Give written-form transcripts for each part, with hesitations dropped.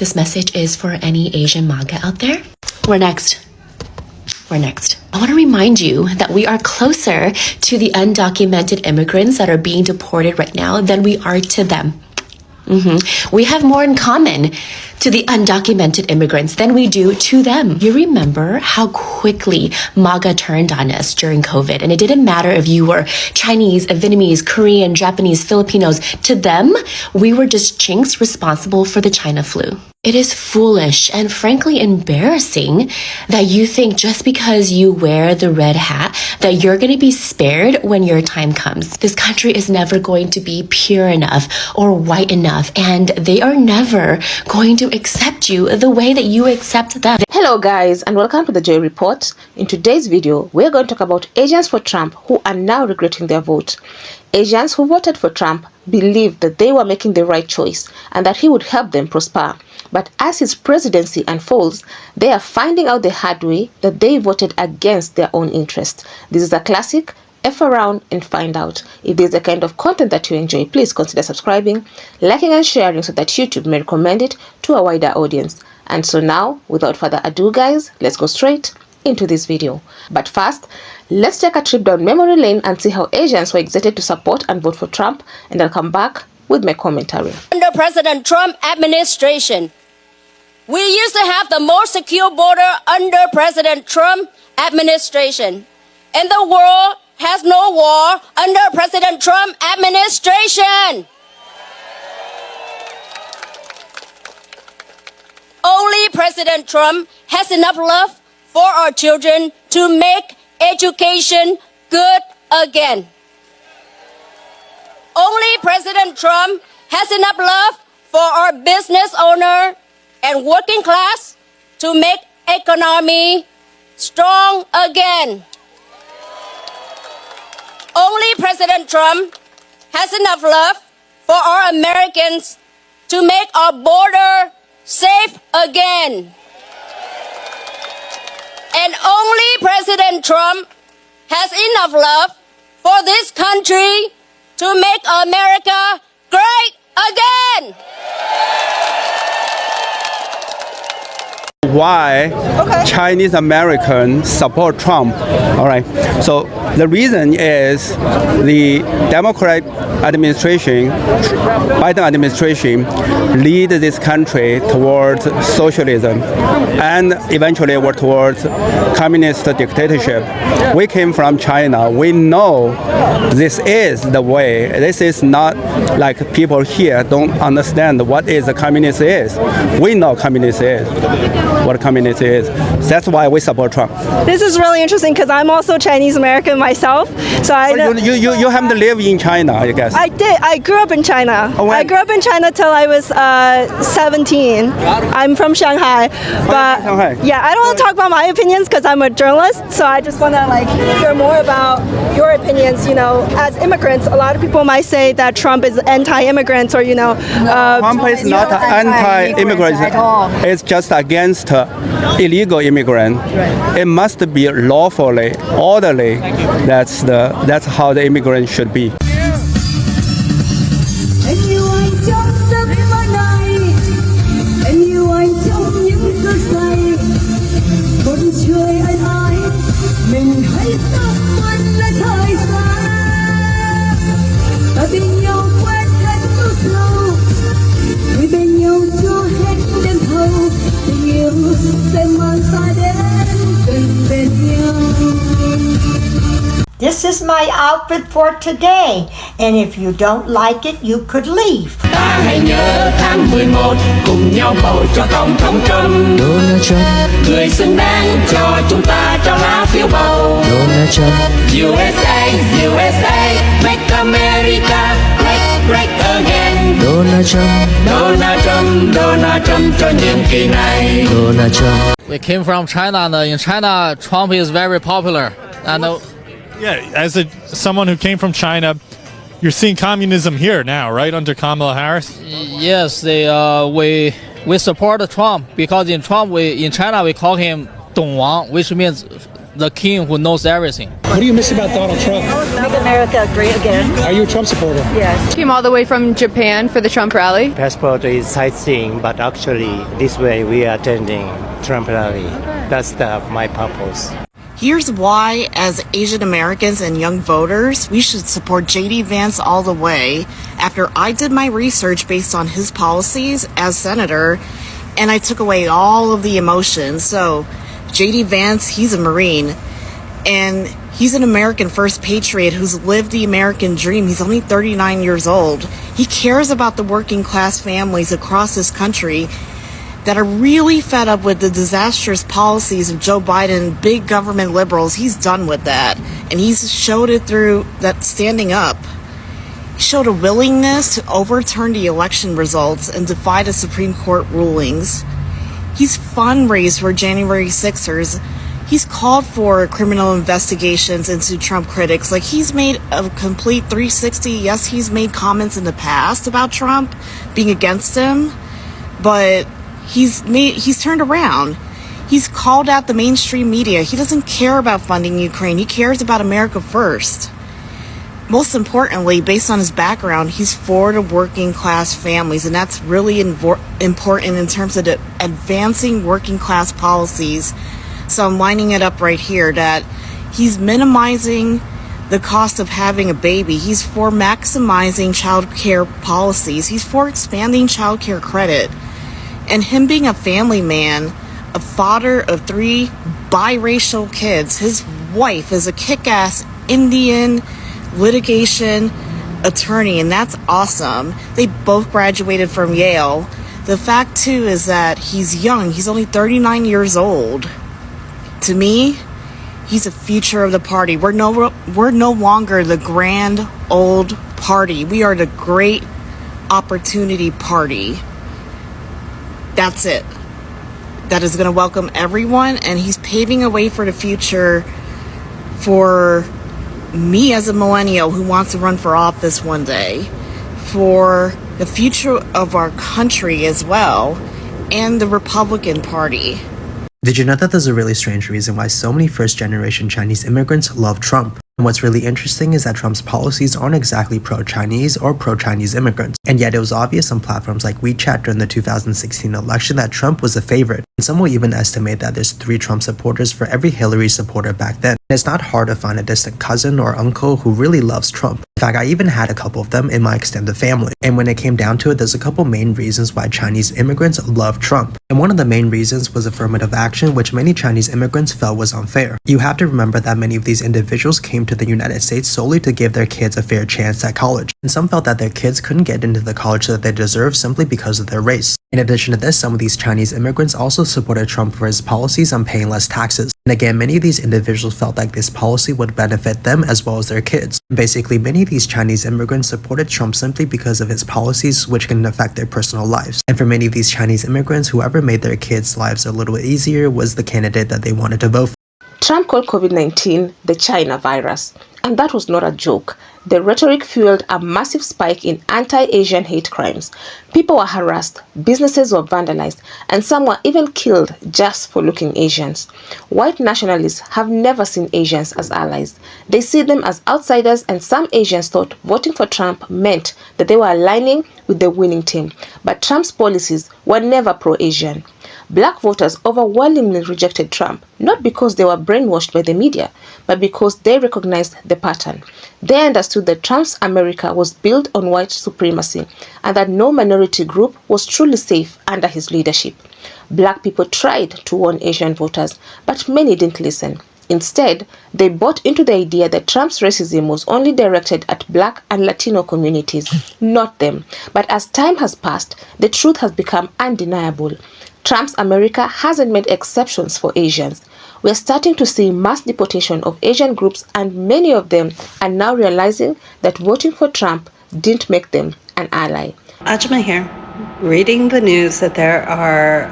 This message is for any Asian MAGA out there. We're next. I want to remind you that we are closer to the undocumented immigrants that are being deported right now than we are to them. We have more in common to the undocumented immigrants than we do to them. You remember how quickly MAGA turned on us during COVID, and it didn't matter if you were Chinese, Vietnamese, Korean, Japanese, Filipinos. To them, we were just chinks responsible for the China flu. It is foolish and frankly embarrassing that you think just because you wear the red hat that you're going to be spared when your time comes. This country is never going to be pure enough or white enough, and they are never going to accept you the way that you accept them. Hello guys, and welcome to the Joy Report. In today's video, we're going to talk about Asians for Trump who are now regretting their vote. Asians who voted for Trump believed that they were making the right choice and that he would help them prosper. But as his presidency unfolds, they are finding out the hard way that they voted against their own interest. This is a classic F around and find out. If there's the kind of content that you enjoy, please consider subscribing, liking and sharing so that YouTube may recommend it to a wider audience. And so now, without further ado guys, let's go straight into this video. But first, let's take a trip down memory lane and see how Asians were excited to support and vote for Trump, and I'll come back with my commentary. Under President Trump administration, we used to have the most secure border under President Trump administration. And the world has no war under President Trump administration. Only President Trump has enough love for our children to make education good again. Only President Trump has enough love for our business owner and working class to make economy strong again. Only President Trump has enough love for our Americans to make our border safe again. And only President Trump has enough love for this country to make America great again. Why Chinese Americans support Trump. All right. So the reason is the Democrat administration, Biden administration, lead this country towards socialism and eventually towards communist dictatorship. We came from China. We know this is the way. This is not like people here don't understand what is a communist is. We know communist is. What communist is. That's why we support Trump. This is really interesting because I'm also Chinese American myself. So I know you haven't lived in China, I guess. I did. I grew up in China. Oh, I grew up in China till I was 17. I'm from Shanghai. But Shanghai. yeah, I don't want to talk about my opinions because I'm a journalist. So I just want to hear more about your opinions. You know, as immigrants, a lot of people might say that Trump is anti-immigrants, or Trump is not anti-immigrant at all. It's just against illegal immigrant. Right. It must be lawfully, orderly. That's how the immigrant should be. This is my outfit for today, and if you don't like it, you could leave. Ta hãy nhớ tháng 11 cùng nhau bầu cho tổng thống Trump. Donald Trump, người xứng đáng cho chúng ta trao lá phiếu bầu. Donald Trump, USA, USA, make America great, great again. Donald Trump, Donald Trump, Donald Trump cho nhiệm kỳ này. Donald Trump. We came from China, and in China, Trump is very popular. And yeah, as someone who came from China, you're seeing communism here now, right, under Kamala Harris? Yes, we support Trump because in China we call him Dong Wang, which means the king who knows everything. What do you miss about Donald Trump? Make America great again. Are you a Trump supporter? Yes. Came all the way from Japan for the Trump rally. Passport is sightseeing, but actually this way we are attending Trump rally. That's my purpose. Here's why, as Asian Americans and young voters, we should support J.D. Vance all the way. After I did my research based on his policies as senator, and I took away all of the emotions. So, J.D. Vance, he's a Marine, and he's an American first patriot who's lived the American dream. He's only 39 years old. He cares about the working class families across this country that are really fed up with the disastrous policies of Joe Biden, big government liberals. He's done with that. And he's showed it through that standing up. He showed a willingness to overturn the election results and defy the Supreme Court rulings. He's fundraised for January 6ers. He's called for criminal investigations into Trump critics. Like, he's made a complete 360. Yes, he's made comments in the past about Trump being against him, but he's turned around. He's called out the mainstream media. He doesn't care about funding Ukraine. He cares about America first. Most importantly, based on his background, he's for the working class families, and that's really important in terms of the advancing working class policies. So I'm lining it up right here that he's minimizing the cost of having a baby. He's for maximizing child care policies. He's for expanding child care credit. And him being a family man, a father of 3 biracial kids, his wife is a kick-ass Indian litigation attorney, and that's awesome. They both graduated from Yale. The fact, too, is that he's young. He's only 39 years old. To me, he's a future of the party. We're no longer the grand old party. We are the great opportunity party. That's it. That is going to welcome everyone, and he's paving a way for the future for me as a millennial who wants to run for office one day, for the future of our country as well, and the Republican Party. Did you know that there's a really strange reason why so many first-generation Chinese immigrants love Trump? And what's really interesting is that Trump's policies aren't exactly pro-Chinese or pro-Chinese immigrants, and yet it was obvious on platforms like WeChat during the 2016 election that Trump was a favorite, and some will even estimate that there's 3 Trump supporters for every Hillary supporter back then. And it's not hard to find a distant cousin or uncle who really loves Trump. In fact, I even had a couple of them in my extended family. And when it came down to it, there's a couple main reasons why Chinese immigrants love Trump. And one of the main reasons was affirmative action, which many Chinese immigrants felt was unfair. You have to remember that many of these individuals came to the United States solely to give their kids a fair chance at college. And some felt that their kids couldn't get into the college that they deserve simply because of their race. In addition to this, some of these Chinese immigrants also supported Trump for his policies on paying less taxes. And again, many of these individuals felt like this policy would benefit them as well as their kids. Basically, many of these Chinese immigrants supported Trump simply because of his policies, which can affect their personal lives. And for many of these Chinese immigrants, whoever made their kids' lives a little easier was the candidate that they wanted to vote for. Trump called COVID-19 the China virus, and that was not a joke. The rhetoric fueled a massive spike in anti-Asian hate crimes. People were harassed, businesses were vandalized, and some were even killed just for looking Asians. White nationalists have never seen Asians as allies. They see them as outsiders, and some Asians thought voting for Trump meant that they were aligning with the winning team. But Trump's policies were never pro-Asian. Black voters overwhelmingly rejected Trump, not because they were brainwashed by the media, but because they recognized the pattern. They understood that Trump's America was built on white supremacy and that no minority group was truly safe under his leadership. Black people tried to warn Asian voters, but many didn't listen. Instead, they bought into the idea that Trump's racism was only directed at Black and Latino communities, not them. But as time has passed, the truth has become undeniable. Trump's America hasn't made exceptions for Asians. We're starting to see mass deportation of Asian groups, and many of them are now realizing that voting for Trump didn't make them an ally. Ajma here, reading the news that there are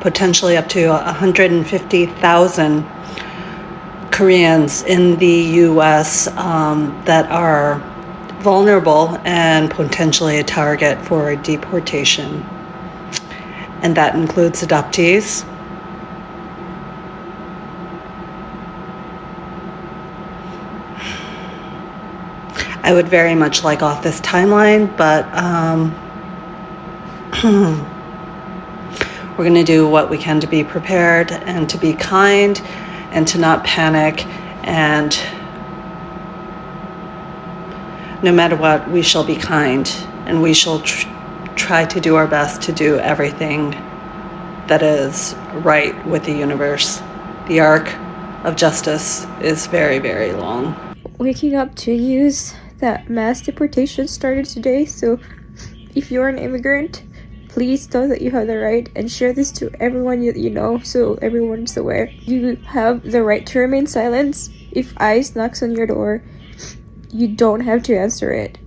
potentially up to 150,000 Koreans in the U.S. That are vulnerable and potentially a target for deportation. And that includes adoptees, I would very much like off this timeline, but we're going to do what we can to be prepared and to be kind and to not panic. And no matter what, we shall be kind, and we shall try to do our best to do everything that is right with the universe. The arc of justice is very, very long. Waking up to news that mass deportation started today, so if you're an immigrant, please know that you have the right, and share this to everyone you know so everyone's aware. You have the right to remain silent. If ICE knocks on your door, you don't have to answer it.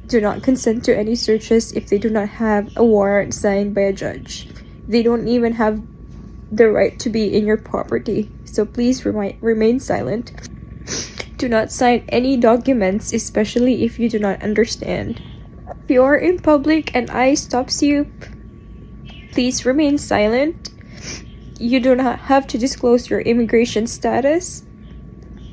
Do not consent to any searches if they do not have a warrant signed by a judge. They don't even have the right to be in your property, so please remain silent. Do not sign any documents, especially if you do not understand. If you are in public and ICE stops you, please remain silent. You do not have to disclose your immigration status.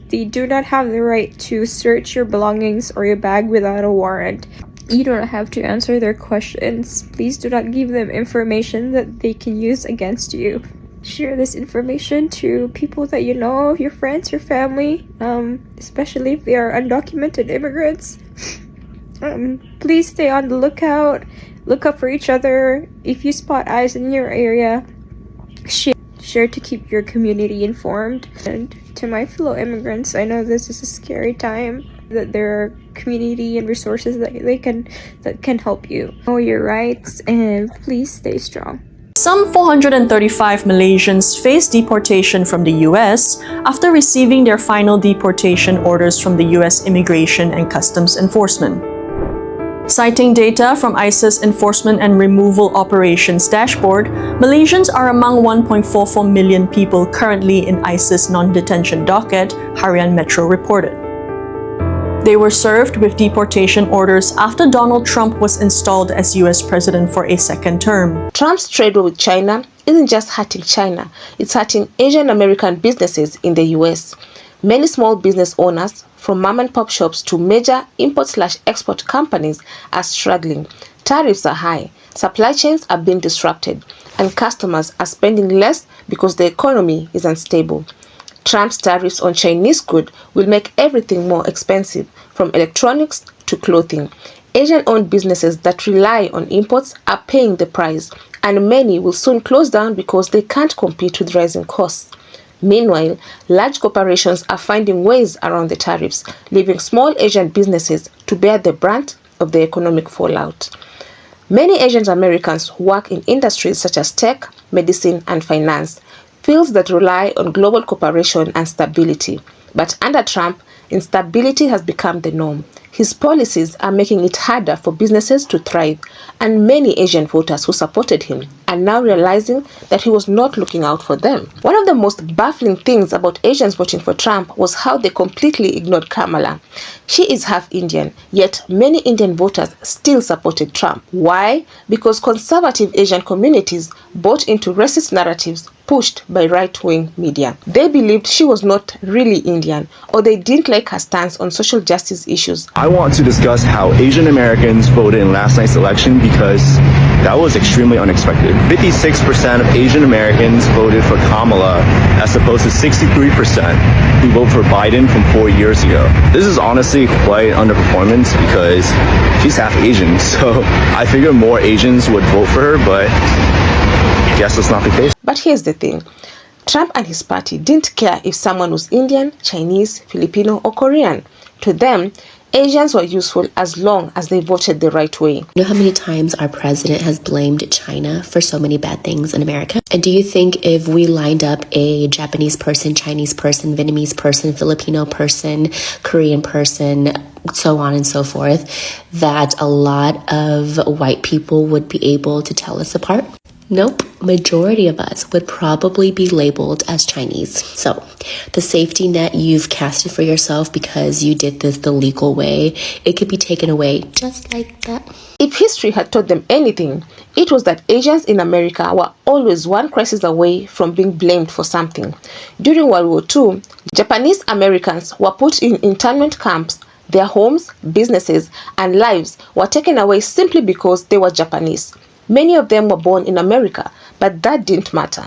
They do not have the right to search your belongings or your bag without a warrant. You do not have to answer their questions. Please do not give them information that they can use against you. Share this information to people that you know, your friends, your family, especially if they are undocumented immigrants. Please stay on the lookout. Look up for each other. If you spot ICE in your area, share to keep your community informed. And to my fellow immigrants, I know this is a scary time, that there are community and resources that can help you. Know your rights, and please stay strong. Some 435 Malaysians face deportation from the US after receiving their final deportation orders from the US Immigration and Customs Enforcement. Citing data from ICE's Enforcement and Removal Operations Dashboard, Malaysians are among 1.44 million people currently in ICE's non-detention docket, Harian Metro reported. They were served with deportation orders after Donald Trump was installed as US president for a second term. Trump's trade war with China isn't just hurting China, it's hurting Asian American businesses in the US. Many small business owners, from mom and pop shops to major import/export companies, are struggling. Tariffs are high, supply chains are being disrupted, and customers are spending less because the economy is unstable. Trump's tariffs on Chinese goods will make everything more expensive, from electronics to clothing. Asian-owned businesses that rely on imports are paying the price, and many will soon close down because they can't compete with rising costs. Meanwhile, large corporations are finding ways around the tariffs, leaving small Asian businesses to bear the brunt of the economic fallout. Many Asian Americans work in industries such as tech, medicine, and finance, fields that rely on global cooperation and stability. But under Trump, instability has become the norm. His policies are making it harder for businesses to thrive, and many Asian voters who supported him are now realizing that he was not looking out for them. One of the most baffling things about Asians voting for Trump was how they completely ignored Kamala. She is half Indian, yet many Indian voters still supported Trump. Why? Because conservative Asian communities bought into racist narratives pushed by right-wing media. They believed she was not really Indian, or they didn't like her stance on social justice issues. I want to discuss how Asian Americans voted in last night's election because that was extremely unexpected. 56% of Asian Americans voted for Kamala as opposed to 63% who voted for Biden from 4 years ago. This is honestly quite underperformance because she's half Asian, so I figured more Asians would vote for her, but I guess that's not the case. But here's the thing. Trump and his party didn't care if someone was Indian, Chinese, Filipino, or Korean. To them, Asians were useful as long as they voted the right way. You know how many times our president has blamed China for so many bad things in America? And do you think if we lined up a Japanese person, Chinese person, Vietnamese person, Filipino person, Korean person, so on and so forth, that a lot of white people would be able to tell us apart? Nope. Majority of us would probably be labeled as Chinese. So the safety net you've casted for yourself because you did this the legal way, it could be taken away just like that. If history had taught them anything, it was that Asians in America were always one crisis away from being blamed for something. During World War II, Japanese Americans were put in internment camps Their homes, businesses, and lives were taken away simply because they were Japanese. Many of them were born in America, but that didn't matter.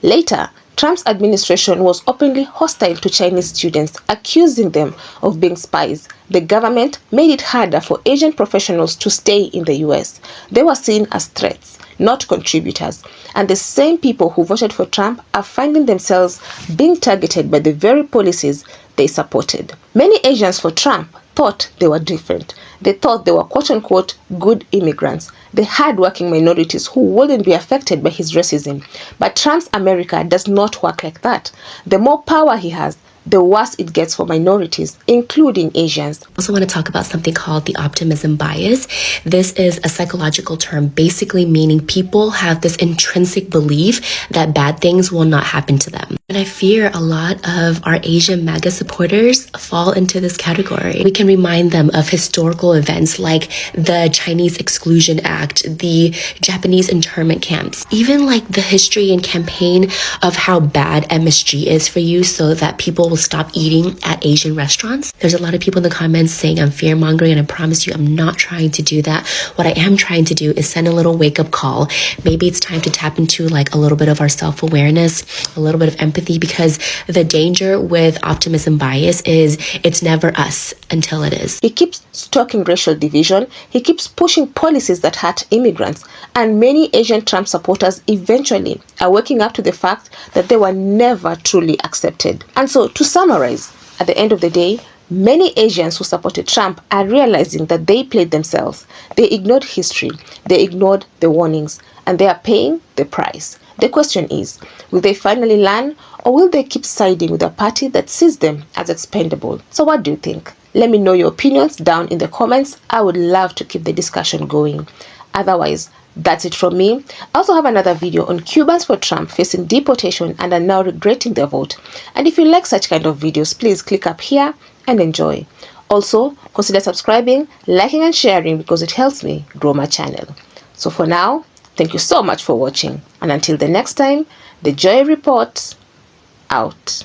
Later, Trump's administration was openly hostile to Chinese students, accusing them of being spies. The government made it harder for Asian professionals to stay in the US. They were seen as threats, not contributors. And the same people who voted for Trump are finding themselves being targeted by the very policies they supported. Many Asians for Trump thought they were different. They thought they were quote-unquote good immigrants, the hard-working minorities who wouldn't be affected by his racism. But Trump's America does not work like that. The more power he has, the worse it gets for minorities, including Asians. I also want to talk about something called the optimism bias. This is a psychological term, basically meaning people have this intrinsic belief that bad things will not happen to them. And I fear a lot of our Asian MAGA supporters fall into this category. We can remind them of historical events like the Chinese Exclusion Act, the Japanese internment camps, even like the history and campaign of how bad MSG is for you so that people will stop eating at Asian restaurants. There's a lot of people in the comments saying I'm fear-mongering, and I promise you I'm not trying to do that. What I am trying to do is send a little wake-up call. Maybe it's time to tap into like a little bit of our self-awareness, a little bit of empathy, because the danger with optimism bias is it's never us until it is. He keeps stoking racial division. He keeps pushing policies that hurt immigrants. And many Asian Trump supporters eventually are waking up to the fact that they were never truly accepted. And so, to summarize, at the end of the day, many Asians who supported Trump are realizing that they played themselves. They ignored history, they ignored the warnings, and they are paying the price. The question is, will they finally learn, or will they keep siding with a party that sees them as expendable? So what do you think? Let me know your opinions down in the comments. I would love to keep the discussion going. Otherwise, that's it from me. I also have another video on Cubans for Trump facing deportation and are now regretting their vote. And if you like such kind of videos, please click up here and enjoy. Also, consider subscribing, liking and sharing because it helps me grow my channel. So for now, thank you so much for watching. And until the next time, the Joy Report out.